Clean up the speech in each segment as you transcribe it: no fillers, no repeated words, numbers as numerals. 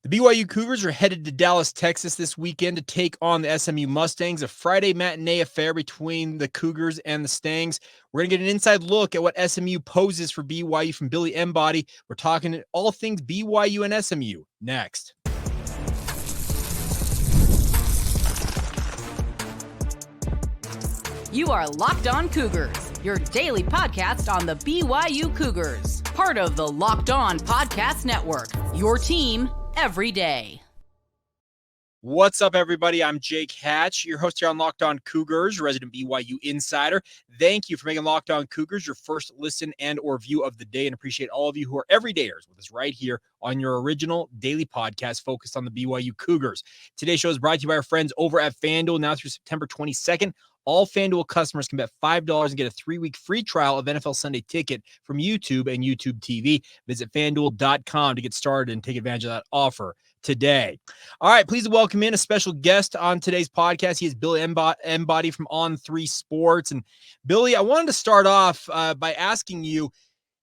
The BYU Cougars are headed to Dallas, Texas this weekend to take on the SMU Mustangs, a Friday matinee affair between the Cougars and the Stangs. We're going to get an inside look at what SMU poses for BYU from Billy Embody. We're talking all things BYU and SMU next. You are Locked On Cougars, your daily podcast on the BYU Cougars, part of the Locked On Podcast Network, your team every day. What's up, everybody? I'm Jake Hatch, your host here on Locked On Cougars, resident BYU insider. Thank you for making Locked On Cougars your first listen and or view of the day, and appreciate all of you who are everydayers with us right here on your original daily podcast focused on the BYU Cougars. Today's show is brought to you by our friends over at FanDuel. Now through September 22nd, all FanDuel customers can bet $5 and get a 3-week free trial of NFL Sunday Ticket from YouTube and YouTube TV. Visit FanDuel.com to get started and take advantage of that offer today. All right, please welcome in a special guest on today's podcast. He is Billy Embody from On3 Sports. And Billy, I wanted to start off by asking you,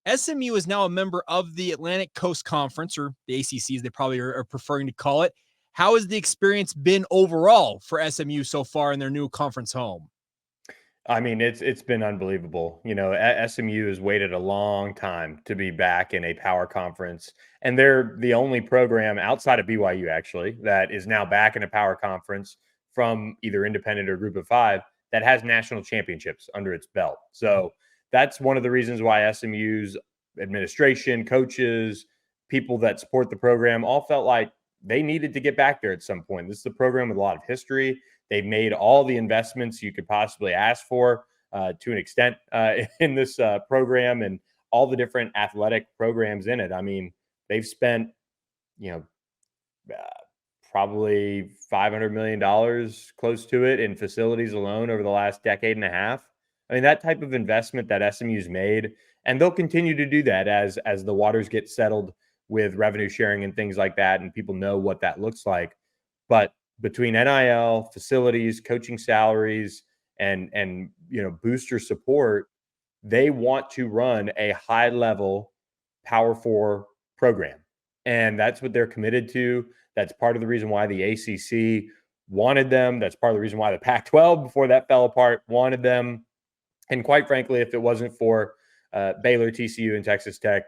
SMU is now a member of the Atlantic Coast Conference, or the ACC as they probably are preferring to call it. How has the experience been overall for SMU so far in their new conference home? I mean, it's been unbelievable. You know, SMU has waited a long time to be back in a power conference, and they're the only program outside of BYU, actually, that is now back in a power conference from either independent or group of five that has national championships under its belt. So that's one of the reasons why SMU's administration, coaches, people that support the program all felt like they needed to get back there at some point. This is a program with a lot of history. They've made all the investments you could possibly ask for to an extent in this program and all the different athletic programs in it. I mean, they've spent, probably $500 million close to it in facilities alone over the last decade and a half. I mean, that type of investment that SMU's made, and they'll continue to do that as the waters get settled with revenue sharing and things like that, and people know what that looks like. But between NIL, facilities, coaching salaries, and booster support, they want to run a high-level Power 4 program. And that's what they're committed to. That's part of the reason why the ACC wanted them. That's part of the reason why the Pac-12, before that fell apart, wanted them. And quite frankly, if it wasn't for Baylor, TCU, and Texas Tech,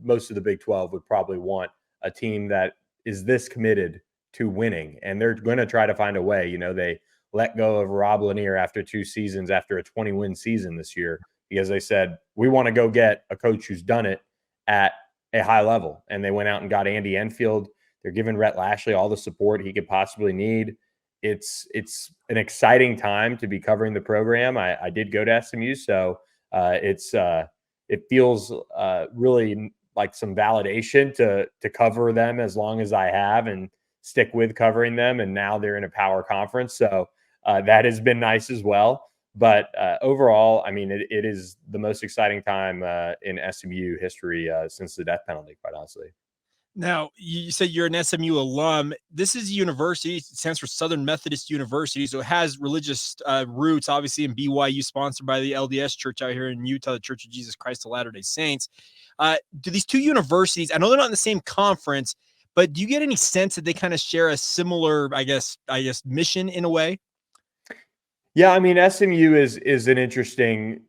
most of the Big 12 would probably want a team that is this committed to winning, and they're going to try to find a way. You know, they let go of Rob Lanier after 2 seasons, after a 20-win season this year, because they said, we want to go get a coach who's done it at a high level. And they went out and got Andy Enfield. They're giving Rhett Lashlee all the support he could possibly need. It's an exciting time to be covering the program. I did go to SMU, so it feels really like some validation to cover them as long as I have and stick with covering them. And now they're in a power conference. So that has been nice as well. But overall, I mean, it is the most exciting time in SMU history since the death penalty, quite honestly. Now, you said you're an SMU alum. This is a university. It stands for Southern Methodist University. So it has religious roots, obviously, in BYU, sponsored by the LDS Church out here in Utah, the Church of Jesus Christ of Latter-day Saints. Do these two universities, I know they're not in the same conference, but do you get any sense that they kind of share a similar, I guess, mission in a way? Yeah, I mean, SMU is an interesting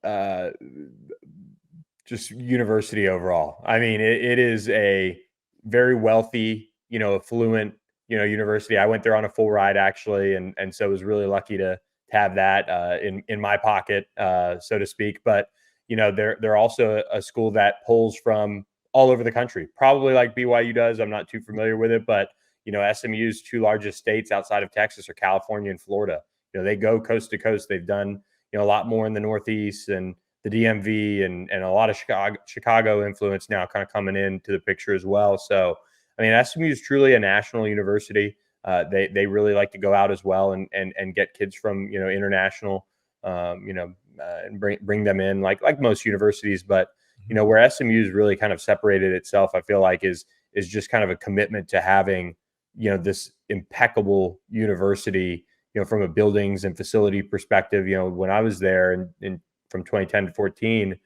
just university overall. I mean, it is a very wealthy, affluent, university. I went there on a full ride actually, and so was really lucky to have that in my pocket, so to speak. But they're also a school that pulls from all over the country, probably like BYU does. I'm not too familiar with it, but SMU's 2 largest states outside of Texas are California and Florida. They go coast to coast. They've done a lot more in the Northeast and the DMV and a lot of Chicago influence now kind of coming into the picture as well. So, I mean, SMU is truly a national university. They really like to go out as well and get kids from, international, and bring them in like most universities. But, where SMU has really kind of separated itself, I feel like is just kind of a commitment to having, this impeccable university, from a buildings and facility perspective. When I was there in from 2010 to 14,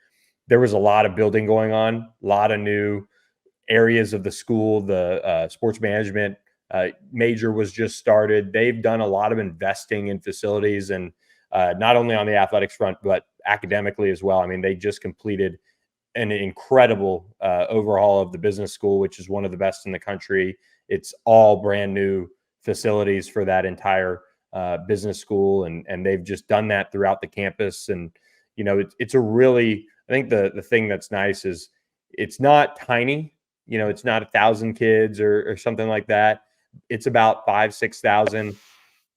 there was a lot of building going on, a lot of new areas of the school, the sports management major was just started. They've done a lot of investing in facilities, and not only on the athletics front, but academically as well. I mean, they just completed an incredible overhaul of the business school, which is one of the best in the country. It's all brand new facilities for that entire business school, and they've just done that throughout the campus. And it's a really, I think the thing that's nice is it's not tiny. It's not 1,000 kids or something like that. It's about 5,000-6,000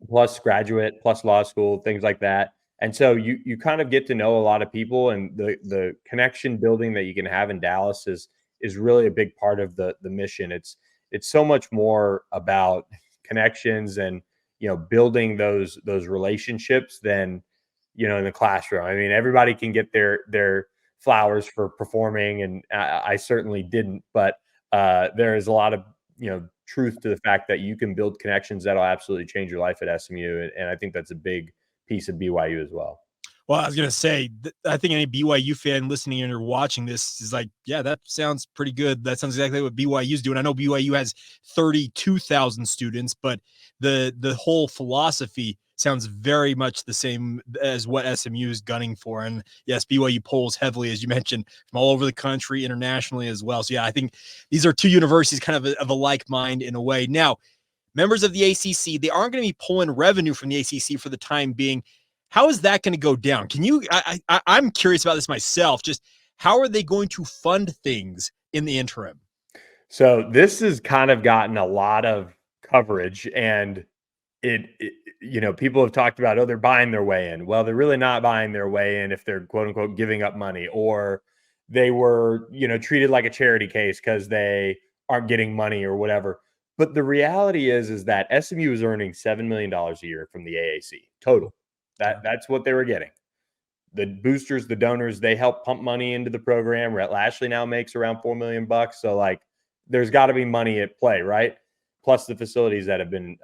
plus graduate, plus law school, things like that. And so you kind of get to know a lot of people, and the connection building that you can have in Dallas is really a big part of the mission. It's so much more about connections and building those relationships than in the classroom. I mean, everybody can get their flowers for performing, and I certainly didn't, but there is a lot of truth to the fact that you can build connections that'll absolutely change your life at SMU, and I think that's a big piece of BYU as well. Well, I was going to say, I think any BYU fan listening and or watching this is like, yeah, that sounds pretty good. That sounds exactly what BYU is doing. I know BYU has 32,000 students, but the whole philosophy sounds very much the same as what SMU is gunning for. And yes, BYU polls heavily, as you mentioned, from all over the country, internationally as well. So yeah, I think these are two universities kind of a like mind in a way. Now, members of the ACC, they aren't going to be pulling revenue from the ACC for the time being. How is that going to go down? Can you? I'm curious about this myself. Just how are they going to fund things in the interim? So this has kind of gotten a lot of coverage, and people have talked about, they're buying their way in. Well, they're really not buying their way in if they're quote unquote giving up money, or they were treated like a charity case because they aren't getting money or whatever. But the reality is that SMU is earning $7 million a year from the AAC total. That's what they were getting. The boosters, the donors, they help pump money into the program. Rhett Lashlee now makes around $4 million. So there's got to be money at play, right? Plus the facilities that have been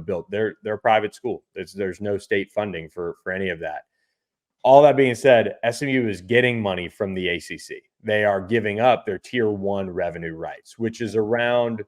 built. They're a private school. There's no state funding for any of that. All that being said, SMU is getting money from the ACC. They are giving up their tier 1 revenue rights, which is around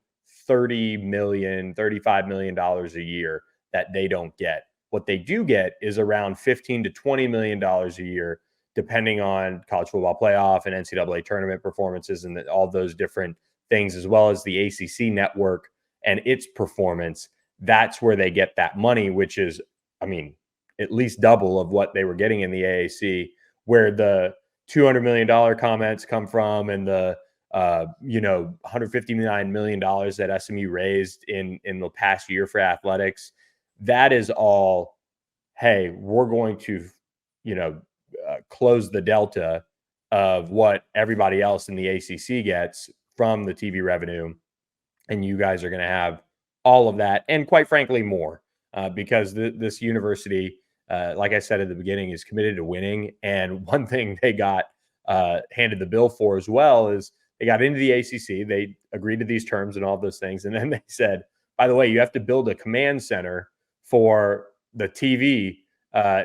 $35 million a year that they don't get. What they do get is around $15 to $20 million a year, depending on college football playoff and NCAA tournament performances and all those different things, as well as the ACC network and its performance. That's where they get that money, which is, at least double of what they were getting in the AAC, where the $200 million comments come from, and the $159 million that SMU raised in the past year for athletics. That is all, hey, we're going to, close the delta of what everybody else in the ACC gets from the TV revenue. And you guys are going to have all of that. And quite frankly, more, because this university, like I said at the beginning, is committed to winning. And one thing they got handed the bill for as well is they got into the ACC. They agreed to these terms and all those things. And then they said, by the way, you have to build a command center for the TV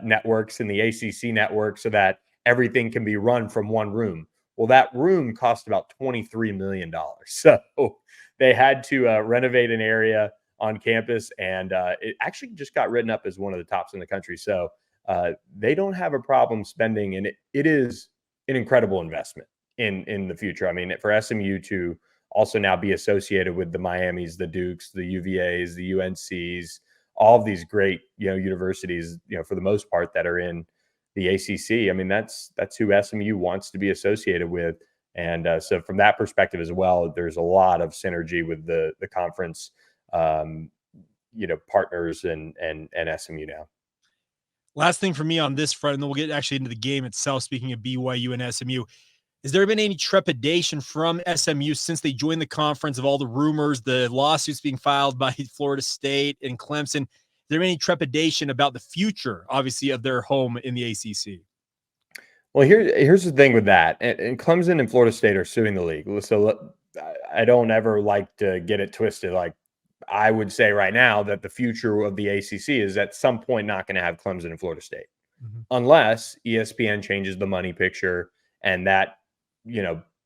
networks and the ACC network so that everything can be run from one room. Well, that room cost about $23 million. So they had to renovate an area on campus, and it actually just got written up as one of the tops in the country. So they don't have a problem spending, and it is an incredible investment in the future. I mean, for SMU to also now be associated with the Miamis, the Dukes, the UVAs, the UNCs, all of these great, universities, for the most part that are in the ACC. I mean, that's who SMU wants to be associated with. And so from that perspective as well, there's a lot of synergy with the conference, partners and SMU now. Last thing for me on this front, and then we'll get actually into the game itself. Speaking of BYU and SMU, has there been any trepidation from SMU since they joined the conference of all the rumors, the lawsuits being filed by Florida State and Clemson? Is there any trepidation about the future, obviously, of their home in the ACC? Well, here's the thing with that. And Clemson and Florida State are suing the league. So I don't ever like to get it twisted. Like, I would say right now that the future of the ACC is at some point not going to have Clemson and Florida State, unless ESPN changes the money picture and that,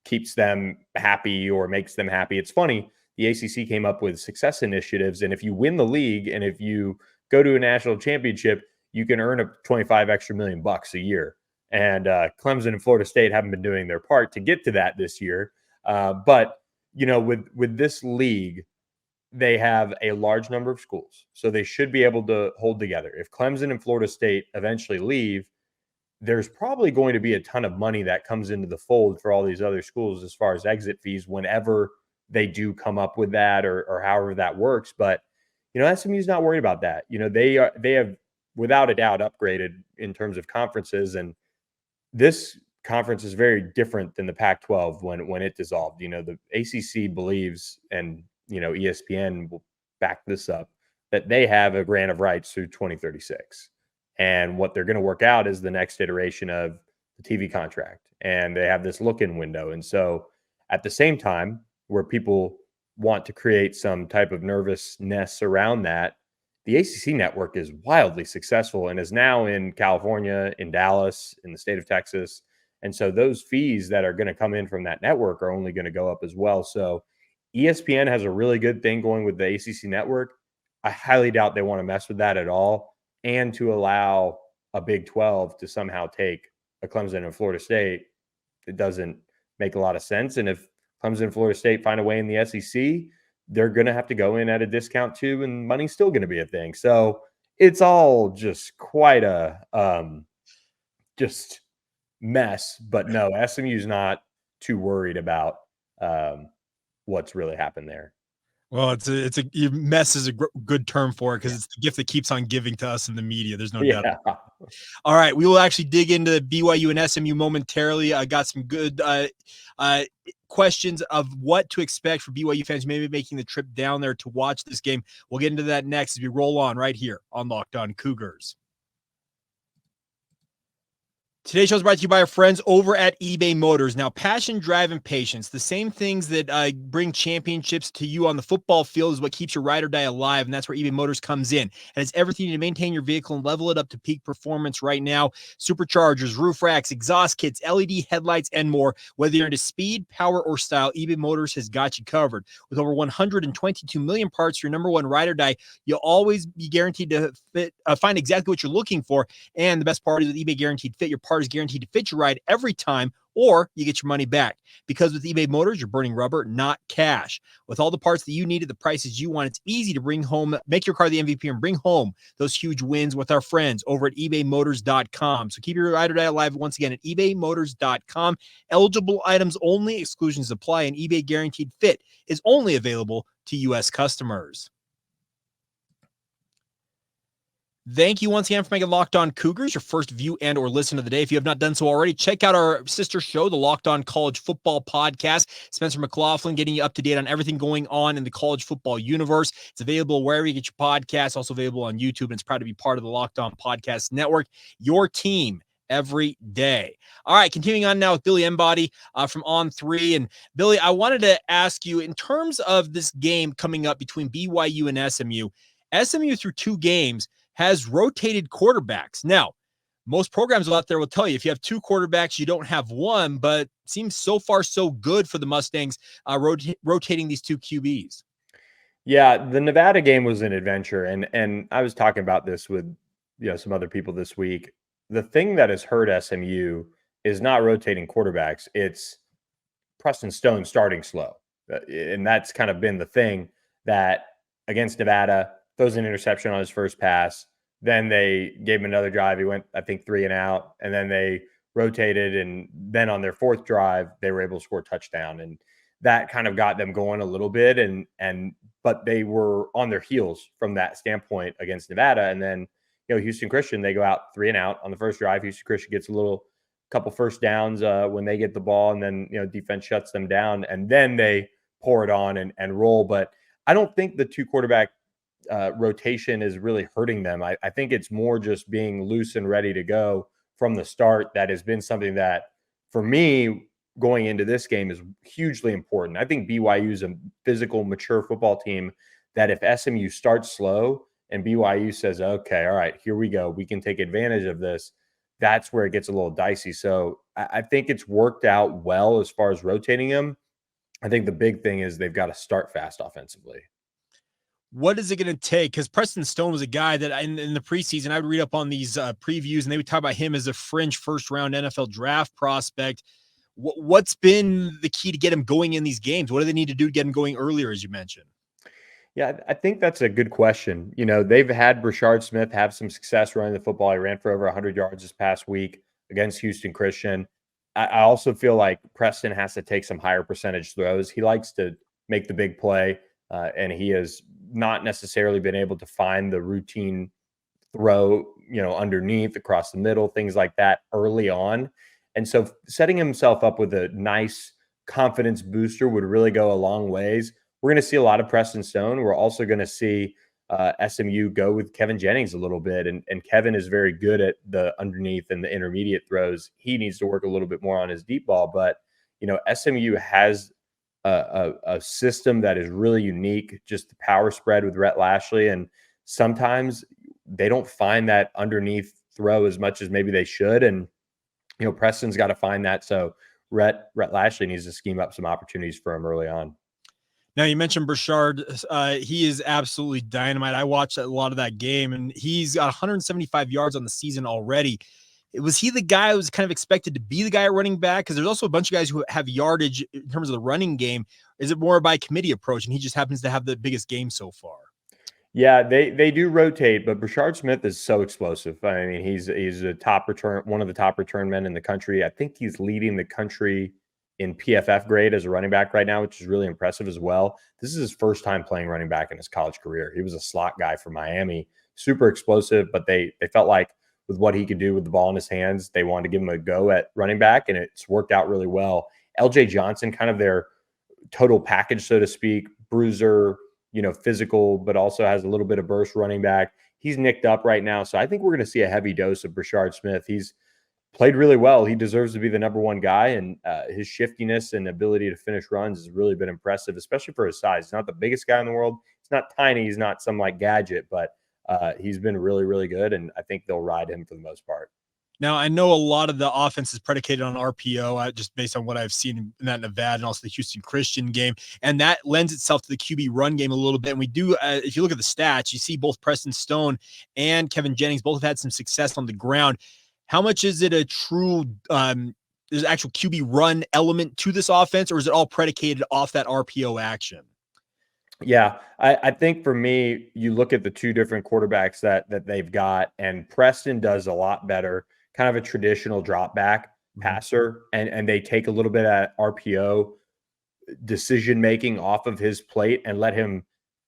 keeps them happy or makes them happy. It's funny. the ACC came up with success initiatives. And if you win the league and if you go to a national championship, you can earn a 25 extra million bucks a year. And Clemson and Florida State haven't been doing their part to get to that this year. But, with this league, they have a large number of schools. So they should be able to hold together. If Clemson and Florida State eventually leave, there's probably going to be a ton of money that comes into the fold for all these other schools as far as exit fees whenever they do come up with that or however that works. But, SMU's not worried about that. They have without a doubt upgraded in terms of conferences. And this conference is very different than the Pac-12 when it dissolved. The ACC believes, and, ESPN will back this up, that they have a grant of rights through 2036. And what they're going to work out is the next iteration of the TV contract. And they have this look-in window. And so at the same time, where people want to create some type of nervousness around that, the ACC network is wildly successful and is now in California, in Dallas, in the state of Texas. And so those fees that are going to come in from that network are only going to go up as well. So ESPN has a really good thing going with the ACC network. I highly doubt they want to mess with that at all. And to allow a Big 12 to somehow take a Clemson and Florida State, it doesn't make a lot of sense. And if Clemson and Florida State find a way in the SEC, they're going to have to go in at a discount too, and money's still going to be a thing. So it's all just quite a just mess. But no, SMU's not too worried about what's really happened there. Well, it's a mess is a good term for it because it's the gift that keeps on giving to us in the media. There's no doubt. All right, we will actually dig into BYU and SMU momentarily. I got some good questions of what to expect for BYU fans maybe making the trip down there to watch this game. We'll get into that next as we roll on right here on Locked On Cougars. Today's show is brought to you by our friends over at eBay Motors. Now, passion, drive, and patience, the same things that bring championships to you on the football field is what keeps your ride or die alive, and that's where eBay Motors comes in. And it's everything you need to maintain your vehicle and level it up to peak performance right now. Superchargers, roof racks, exhaust kits, LED headlights, and more. Whether you're into speed, power, or style, eBay Motors has got you covered. With over 122 million parts for your number one ride or die, you'll always be guaranteed to find exactly what you're looking for. And the best part is with eBay Guaranteed Fit, your part is guaranteed to fit your ride every time, or you get your money back. Because with eBay Motors, you're burning rubber, not cash. With all the parts that you need at the prices you want, it's easy to bring home, make your car the MVP and bring home those huge wins with our friends over at ebaymotors.com. So keep your ride or die alive once again at ebaymotors.com. Eligible items only, exclusions apply, and eBay Guaranteed Fit is only available to U.S. customers. Thank you once again for making Locked On Cougars your first view and or listen of the day. If you have not done so already, check out our sister show, the Locked On College Football Podcast. Spencer McLaughlin getting you up to date on everything going on in the college football universe. It's available wherever you get your podcasts, also available on YouTube, and it's proud to be part of the Locked On Podcast Network, your team every day. All right, continuing on now with Billy Embody from On 3. And Billy, I wanted to ask you, in terms of this game coming up between BYU and SMU through two games has rotated quarterbacks. Now, most programs out there will tell you if you have two quarterbacks, you don't have one, but it seems so far so good for the Mustangs rotating these two QBs. Yeah, the Nevada game was an adventure, and I was talking about this with some other people this week. The thing that has hurt SMU is not rotating quarterbacks; it's Preston Stone starting slow, and that's kind of been the thing that against Nevada. Throws an interception on his first pass. Then they gave him another drive. He went, I think, 3 and out. And then they rotated. And then on their fourth drive, they were able to score a touchdown. And that kind of got them going a little bit. But they were on their heels from that standpoint against Nevada. And then, Houston Christian, they go out 3 and out on the first drive. Houston Christian gets a couple first downs when they get the ball. And then, defense shuts them down. And then they pour it on and roll. But I don't think the two quarterback rotation is really hurting them. I think it's more just being loose and ready to go from the start. That has been something that, for me, going into this game is hugely important. I think BYU is a physical, mature football team that if SMU starts slow and BYU says, okay, all right, here we go, we can take advantage of this, that's where it gets a little dicey. So I think it's worked out well as far as rotating them. I think the big thing is they've got to start fast offensively. What is it going to take? Because Preston Stone was a guy that in the preseason, I would read up on these previews, and they would talk about him as a fringe first-round NFL draft prospect. What's been the key to get him going in these games? What do they need to do to get him going earlier, as you mentioned? Yeah, I think that's a good question. They've had Brashard Smith have some success running the football. He ran for over 100 yards this past week against Houston Christian. I also feel like Preston has to take some higher percentage throws. He likes to make the big play, and he has not necessarily been able to find the routine throw, underneath, across the middle, things like that early on. And so setting himself up with a nice confidence booster would really go a long ways. We're going to see a lot of Preston Stone. We're also going to see SMU go with Kevin Jennings a little bit. And Kevin is very good at the underneath and the intermediate throws. He needs to work a little bit more on his deep ball. But, SMU has a system that is really unique, just the power spread with Rhett Lashlee. And sometimes they don't find that underneath throw as much as maybe they should. And, Preston's got to find that. So Rhett Lashlee needs to scheme up some opportunities for him early on. Now, you mentioned Brashard. He is absolutely dynamite. I watched a lot of that game, and he's got 175 yards on the season already. Was he the guy who was kind of expected to be the guy at running back? Because there's also a bunch of guys who have yardage in terms of the running game. Is it more by committee approach, and he just happens to have the biggest game so far? Yeah, they do rotate, but Brashard Smith is so explosive. I mean, he's a one of the top return men in the country. I think he's leading the country in PFF grade as a running back right now, which is really impressive as well. This is his first time playing running back in his college career. He was a slot guy for Miami, super explosive, but they felt like with what he could do with the ball in his hands, they wanted to give him a go at running back, and it's worked out really well. LJ Johnson, kind of their total package, so to speak, bruiser, physical, but also has a little bit of burst running back. He's nicked up right now. So I think we're going to see a heavy dose of Brashard Smith. He's played really well. He deserves to be the number one guy, and his shiftiness and ability to finish runs has really been impressive, especially for his size. He's not the biggest guy in the world. He's not tiny. He's not some like gadget, but he's been really, really good, and I think they'll ride him for the most part. Now, I know a lot of the offense is predicated on RPO, just based on what I've seen in that Nevada and also the Houston Christian game. And that lends itself to the QB run game a little bit. And we do, if you look at the stats, you see both Preston Stone and Kevin Jennings both have had some success on the ground. How much is it a true, there's actual QB run element to this offense, or is it all predicated off that RPO action? Yeah, I think for me, you look at the two different quarterbacks that they've got, and Preston does a lot better, kind of a traditional drop back passer, and they take a little bit of RPO decision making off of his plate and let him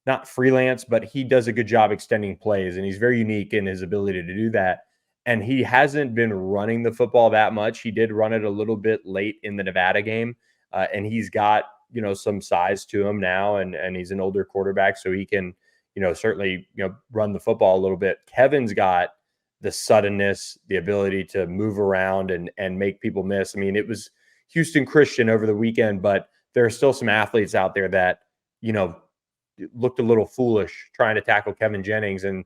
not freelance, but he does a good job extending plays, and he's very unique in his ability to do that. And he hasn't been running the football that much. He did run it a little bit late in the Nevada game, and he's got some size to him now, and he's an older quarterback, so he can certainly run the football a little bit. Kevin's got the suddenness, the ability to move around and make people miss. I mean, it was Houston Christian over the weekend, but there are still some athletes out there that, looked a little foolish trying to tackle Kevin Jennings. And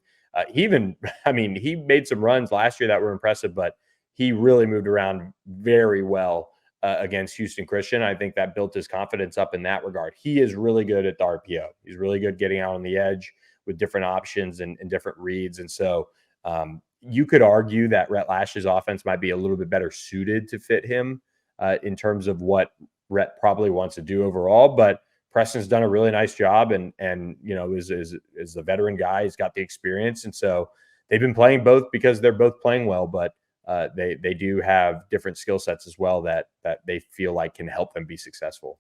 he made some runs last year that were impressive, but he really moved around very well against Houston Christian. I think that built his confidence up in that regard. He is really good at the RPO. He's really good getting out on the edge with different options and different reads. And so, you could argue that Rhett Lashlee's offense might be a little bit better suited to fit him in terms of what Rhett probably wants to do overall. But Preston's done a really nice job, and is a veteran guy. He's got the experience, and so they've been playing both because they're both playing well. But they do have different skill sets as well that they feel like can help them be successful.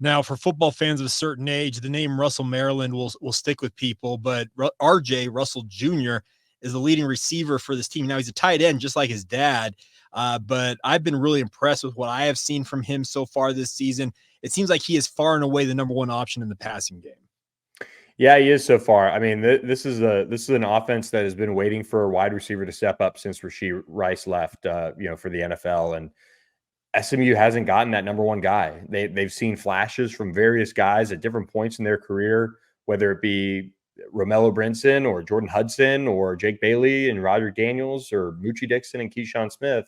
Now, for football fans of a certain age, the name Russell Maryland will stick with people, but RJ Russell Jr. is the leading receiver for this team. Now, he's a tight end, just like his dad, but I've been really impressed with what I have seen from him so far this season. It seems like he is far and away the number one option in the passing game. Yeah, he is so far. I mean, this is an offense that has been waiting for a wide receiver to step up since Rashee Rice left, for the NFL, and SMU hasn't gotten that number one guy. They've seen flashes from various guys at different points in their career, whether it be Romello Brinson or Jordan Hudson or Jake Bailey and Roger Daniels or Moochie Dixon and Keyshawn Smith.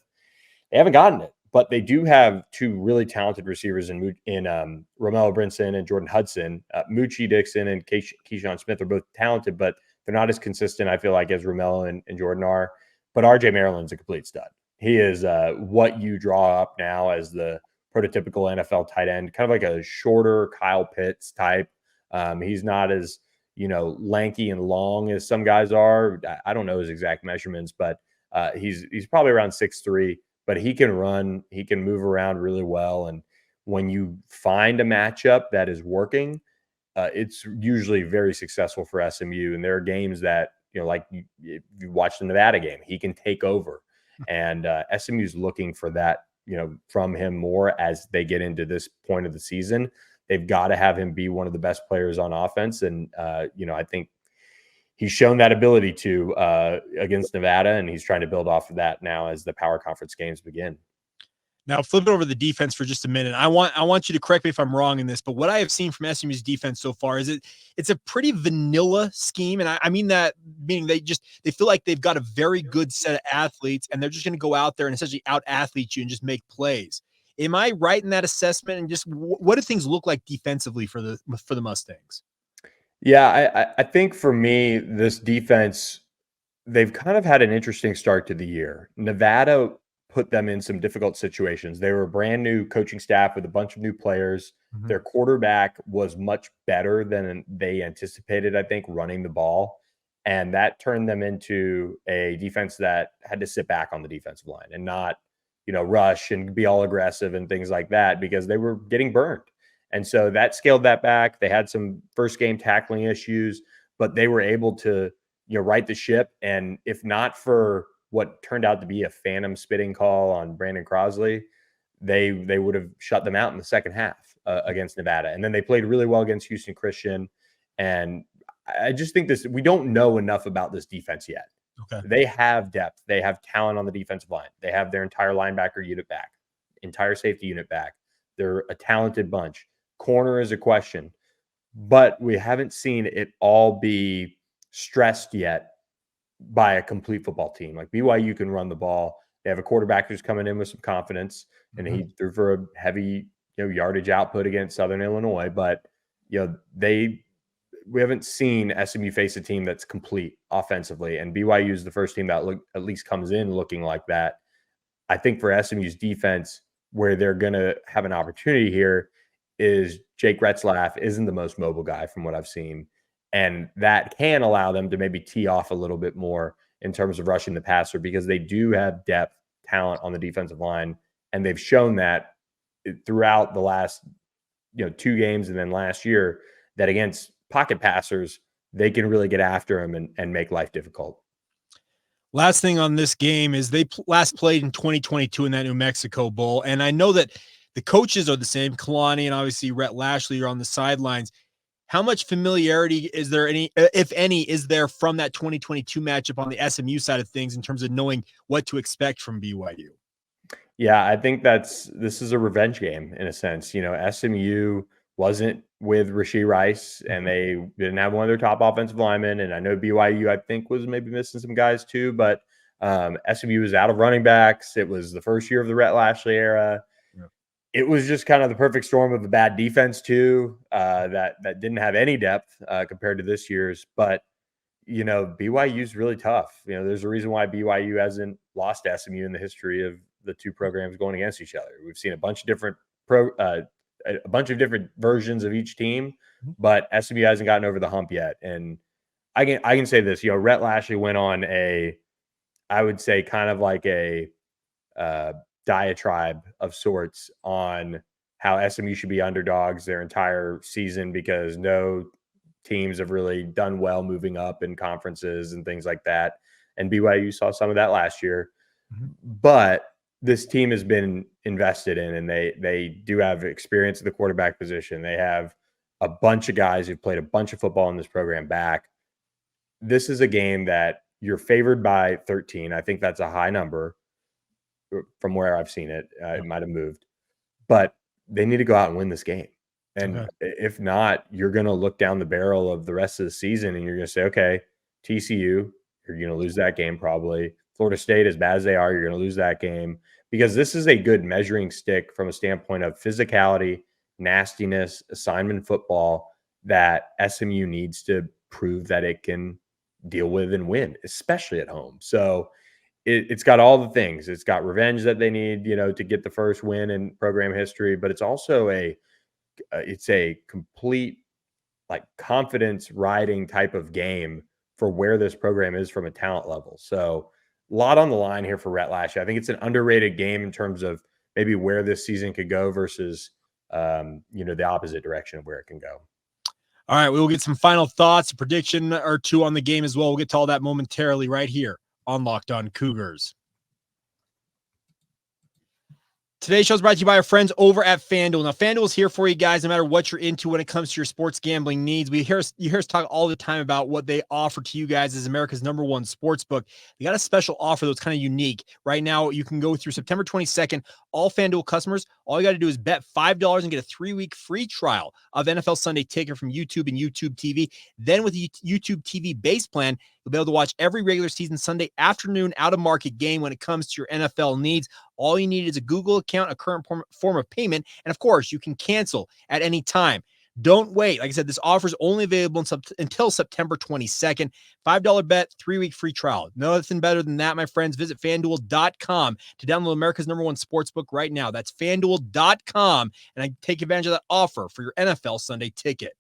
They haven't gotten it, but they do have two really talented receivers in Romello Brinson and Jordan Hudson. Moochie Dixon and Keyshawn Smith are both talented, but they're not as consistent, I feel like, as Romello and Jordan are. But RJ Maryland's a complete stud. He is what you draw up now as the prototypical NFL tight end, kind of like a shorter Kyle Pitts type. He's not as, lanky and long as some guys are. I don't know his exact measurements, but he's probably around 6'3", but he can run, he can move around really well. And when you find a matchup that is working, it's usually very successful for SMU. And there are games that, like if you watch the Nevada game, he can take over. And SMU's looking for that, from him more as they get into this point of the season. They've got to have him be one of the best players on offense. And, I think he's shown that ability to against Nevada, and he's trying to build off of that now as the power conference games begin. Now, flip it over the defense for just a minute. I want you to correct me if I'm wrong in this, but what I have seen from SMU's defense so far is it's a pretty vanilla scheme. And I mean that meaning they feel like they've got a very good set of athletes, and they're just going to go out there and essentially out-athlete you and just make plays. Am I right in that assessment? And just what do things look like defensively for the Mustangs? Yeah, I think for me, this defense, they've kind of had an interesting start to the year. Nevada put them in some difficult situations. They were a brand new coaching staff with a bunch of new players. Mm-hmm. Their quarterback was much better than they anticipated, I think, running the ball. And that turned them into a defense that had to sit back on the defensive line and not, rush and be all aggressive and things like that because they were getting burned. And so that scaled that back. They had some first game tackling issues, but they were able to, right the ship. And if not for what turned out to be a phantom spitting call on Brandon Crosley, they would have shut them out in the second half against Nevada. And then they played really well against Houston Christian. And I just think we don't know enough about this defense yet. Okay. They have depth. They have talent on the defensive line. They have their entire linebacker unit back, entire safety unit back. They're a talented bunch. Corner is a question, but we haven't seen it all be stressed yet by a complete football team. Like BYU can run the ball. They have a quarterback who's coming in with some confidence, and he threw for a heavy, yardage output against Southern Illinois. But we haven't seen SMU face a team that's complete offensively, and BYU is the first team that at least comes in looking like that. I think for SMU's defense, where they're going to have an opportunity here is Jake Retzlaff isn't the most mobile guy from what I've seen. And that can allow them to maybe tee off a little bit more in terms of rushing the passer because they do have depth, talent on the defensive line. And they've shown that throughout the last, 2 games and then last year that against pocket passers, they can really get after them and make life difficult. Last thing on this game is they last played in 2022 in that New Mexico Bowl. And I know that the coaches are the same. Kalani and obviously Rhett Lashlee are on the sidelines. How much familiarity is there, if any, is there from that 2022 matchup on the SMU side of things in terms of knowing what to expect from BYU? Yeah, I think this is a revenge game in a sense. SMU wasn't with Rashee Rice, and they didn't have one of their top offensive linemen. And I know BYU, I think, was maybe missing some guys too, but SMU was out of running backs. It was the first year of the Rhett Lashlee era. It was just kind of the perfect storm of a bad defense too, that didn't have any depth compared to this year's. But BYU is really tough. There's a reason why BYU hasn't lost to SMU in the history of the two programs going against each other. We've seen a bunch of different versions of each team, but SMU hasn't gotten over the hump yet. And I can say this: Rhett Lashlee went on I would say kind of like a diatribe of sorts on how SMU should be underdogs their entire season because no teams have really done well moving up in conferences and things like that. And BYU saw some of that last year. But this team has been invested in, and they do have experience at the quarterback position. They have a bunch of guys who've played a bunch of football in this program back. This is a game that you're favored by 13. I think that's a high number from where I've seen it. It might have moved, but they need to go out and win this game. And if not, you're going to look down the barrel of the rest of the season and you're going to say, okay, TCU, you're going to lose that game probably. Florida State, as bad as they are, you're going to lose that game. because this is a good measuring stick from a standpoint of physicality, nastiness, assignment football that SMU needs to prove that it can deal with and win, especially at home. So it's got all the things. It's got revenge that they need, to get the first win in program history, but it's also it's a complete like confidence riding type of game for where this program is from a talent level. So a lot on the line here for Rhett Lashlee. I think it's an underrated game in terms of maybe where this season could go versus, the opposite direction of where it can go. All right, we will get some final thoughts, a prediction or two on the game as well. We'll get to all that momentarily right here on Locked On Cougars. Today's show is brought to you by our friends over at FanDuel. Now, FanDuel is here for you guys, no matter what you're into when it comes to your sports gambling needs. You hear us talk all the time about what they offer to you guys as America's #1 sports book. They got a special offer that's kind of unique. Right now, you can go through September 22nd. All FanDuel customers, all you got to do is bet $5 and get a 3-week free trial of NFL Sunday Ticket from YouTube and YouTube TV. Then with the YouTube TV base plan, you'll be able to watch every regular season Sunday afternoon out-of-market game when it comes to your NFL needs. All you need is a Google account, a current form of payment, and of course, you can cancel at any time. Don't wait. Like I said, this offer is only available until September 22nd. $5 bet, 3-week free trial. Nothing better than that, my friends. Visit FanDuel.com to download America's #1 sportsbook right now. That's FanDuel.com, and I take advantage of that offer for your NFL Sunday Ticket.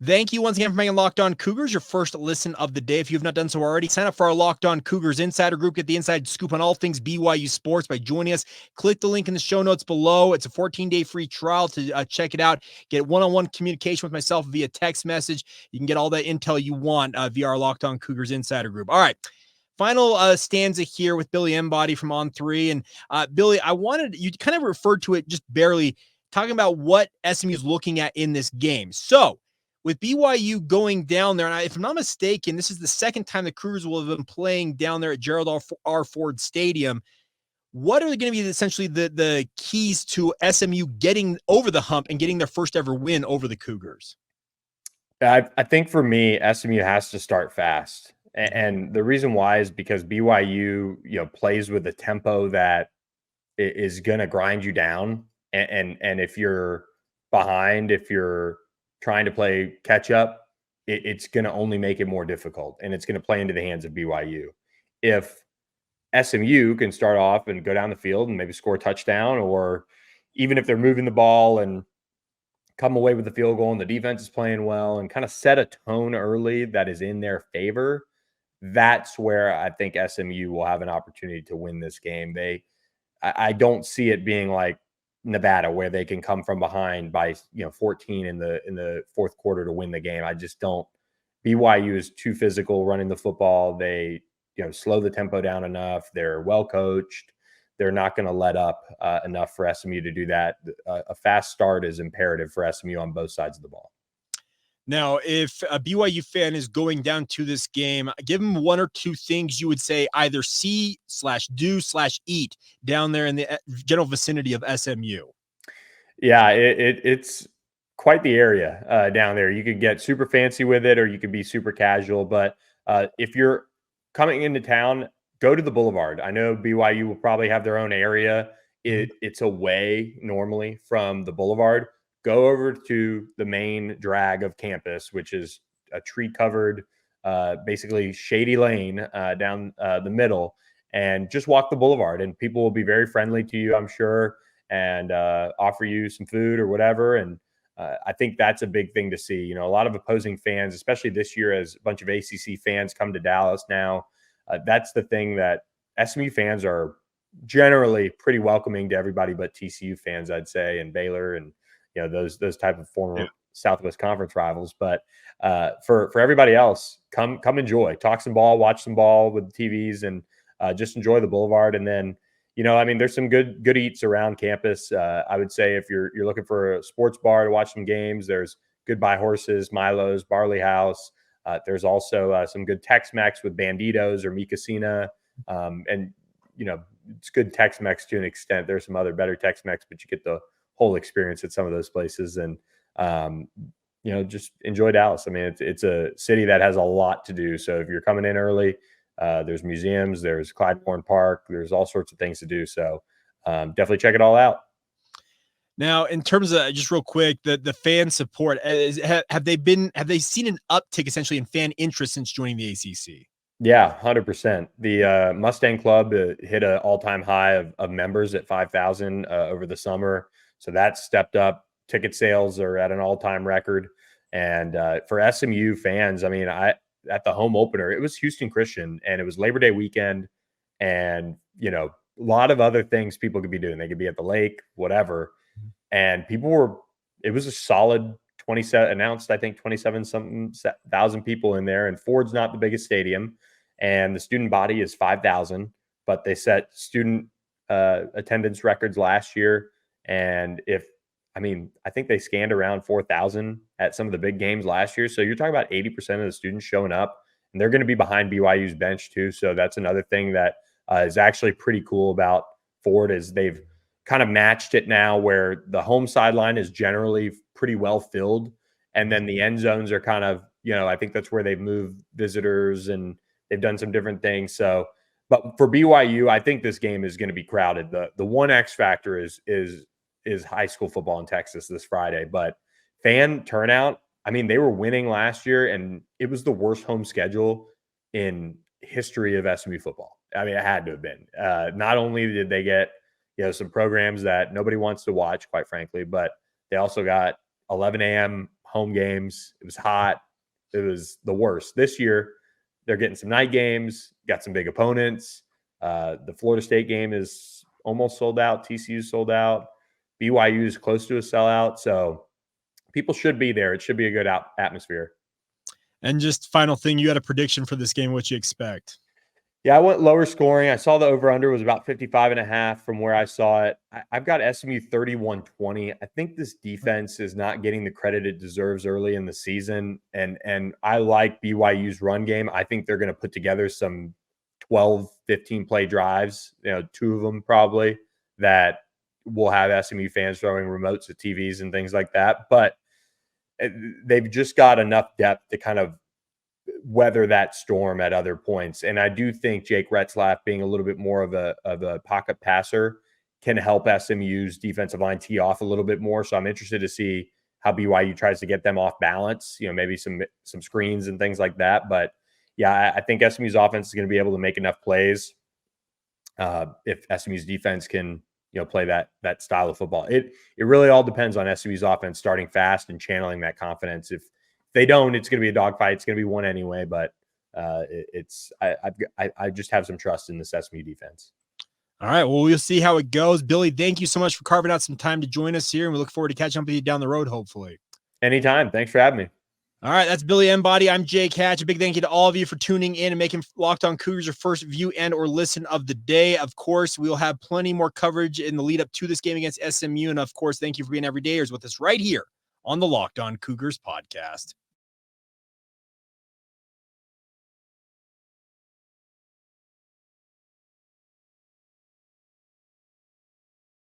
Thank you once again for making Locked On Cougars your first listen of the day. If you have not done so already, sign up for our Locked On Cougars Insider Group. Get the inside scoop on all things BYU sports by joining us. Click the link in the show notes below. It's a 14-day free trial to check it out. Get one-on-one communication with myself via text message. You can get all that intel you want via our Locked On Cougars Insider Group. All right. Final stanza here with Billy Embody from On 3. And Billy, you kind of referred to it just barely, talking about what SMU is looking at in this game. So, with BYU going down there, and if I'm not mistaken, this is the second time the Cougars will have been playing down there at Gerald R. Ford Stadium. What are going to be essentially the keys to SMU getting over the hump and getting their first ever win over the Cougars? I think for me, SMU has to start fast. And the reason why is because BYU, plays with a tempo that is going to grind you down. And if you're behind, if you're trying to play catch up, it's going to only make it more difficult, and it's going to play into the hands of BYU. If SMU can start off and go down the field and maybe score a touchdown, or even if they're moving the ball and come away with the field goal and the defense is playing well and kind of set a tone early that is in their favor, that's where I think SMU will have an opportunity to win this game. I don't see it being like Nevada, where they can come from behind by 14 in the fourth quarter to win the game. I just don't. BYU is too physical running the football. They slow the tempo down enough. They're well coached. They're not going to let up enough for SMU to do that. A fast start is imperative for SMU on both sides of the ball. Now, if a BYU fan is going down to this game, give them one or two things you would say either see/do/eat down there in the general vicinity of SMU. Yeah, it's quite the area down there. You could get super fancy with it, or you could be super casual. But if you're coming into town, go to the Boulevard. I know BYU will probably have their own area. It's away normally from the Boulevard. Go over to the main drag of campus, which is a tree-covered, basically shady lane down the middle, and just walk the Boulevard. And people will be very friendly to you, I'm sure, and offer you some food or whatever. And I think that's a big thing to see. A lot of opposing fans, especially this year as a bunch of ACC fans come to Dallas now, that's the thing that SMU fans are generally pretty welcoming to everybody but TCU fans, I'd say, and Baylor and those type of former Southwest Conference rivals. But for everybody else, come enjoy, talk some ball, watch some ball with the TVs, and just enjoy the Boulevard. And then, there's some good eats around campus. I would say if you're looking for a sports bar to watch some games, there's Good Buy Horses, Milo's, Barley House. There's also some good Tex-Mex with Banditos or Mi Casina. And, it's good Tex-Mex to an extent. There's some other better Tex-Mex, but you get the whole experience at some of those places. And, just enjoy Dallas. I mean, it's a city that has a lot to do. So if you're coming in early, There's museums, there's Clydeborn Park, there's all sorts of things to do. So definitely check it all out. Now, in terms of just real quick, the fan support, have they seen an uptick essentially in fan interest since joining the ACC? Yeah, 100%. The Mustang Club hit an all-time high of members at 5,000 over the summer. So that's stepped up. Ticket sales are at an all-time record. And for SMU fans, I mean, at the home opener, it was Houston Christian, and it was Labor Day weekend, and a lot of other things people could be doing. They could be at the lake, whatever. And it was a solid 27 announced, I think 27 something thousand people in there. And Ford's not the biggest stadium, and the student body is 5,000, but they set student attendance records last year. And I think they scanned around 4,000 at some of the big games last year. So you're talking about 80% of the students showing up, and they're going to be behind BYU's bench too. So that's another thing that is actually pretty cool about Ford, is they've kind of matched it now where the home sideline is generally pretty well filled. And then the end zones are kind of, I think that's where they've moved visitors and they've done some different things. So, but for BYU, I think this game is going to be crowded. The one X factor is high school football in Texas this Friday, but fan turnout, I mean, they were winning last year, and it was the worst home schedule in history of SMU football. I mean, it had to have been. Not only did they get, some programs that nobody wants to watch, quite frankly, but they also got 11 a.m. home games. It was hot. It was the worst. This year, they're getting some night games, got some big opponents. The Florida State game is almost sold out. TCU's sold out. BYU is close to a sellout. So people should be there. It should be a good atmosphere. And just final thing, you had a prediction for this game, what you expect? Yeah, I went lower scoring. I saw the over-under was about 55.5 from where I saw it. I've got SMU 31-20. I think this defense is not getting the credit it deserves early in the season. And I like BYU's run game. I think they're going to put together some 12, 15 play drives, 2 of them probably, that will have SMU fans throwing remotes at TVs and things like that. But they've just got enough depth to kind of weather that storm at other points. And I do think Jake Retzlaff being a little bit more of a pocket passer can help SMU's defensive line tee off a little bit more. So I'm interested to see how BYU tries to get them off balance, maybe some screens and things like that. But yeah, I think SMU's offense is going to be able to make enough plays if SMU's defense can, play that style of football. It really all depends on SMU's offense starting fast and channeling that confidence. If they don't, it's going to be a dogfight. It's going to be one anyway. But I just have some trust in this SMU defense. All right. Well, we'll see how it goes. Billy, thank you so much for carving out some time to join us here, and we look forward to catching up with you down the road, hopefully. Anytime. Thanks for having me. All right, that's Billy Embody. I'm Jake Hatch. A big thank you to all of you for tuning in and making Locked On Cougars your first view and or listen of the day. Of course, we will have plenty more coverage in the lead up to this game against SMU. And of course, thank you for being everydayers with us right here on the Locked On Cougars podcast.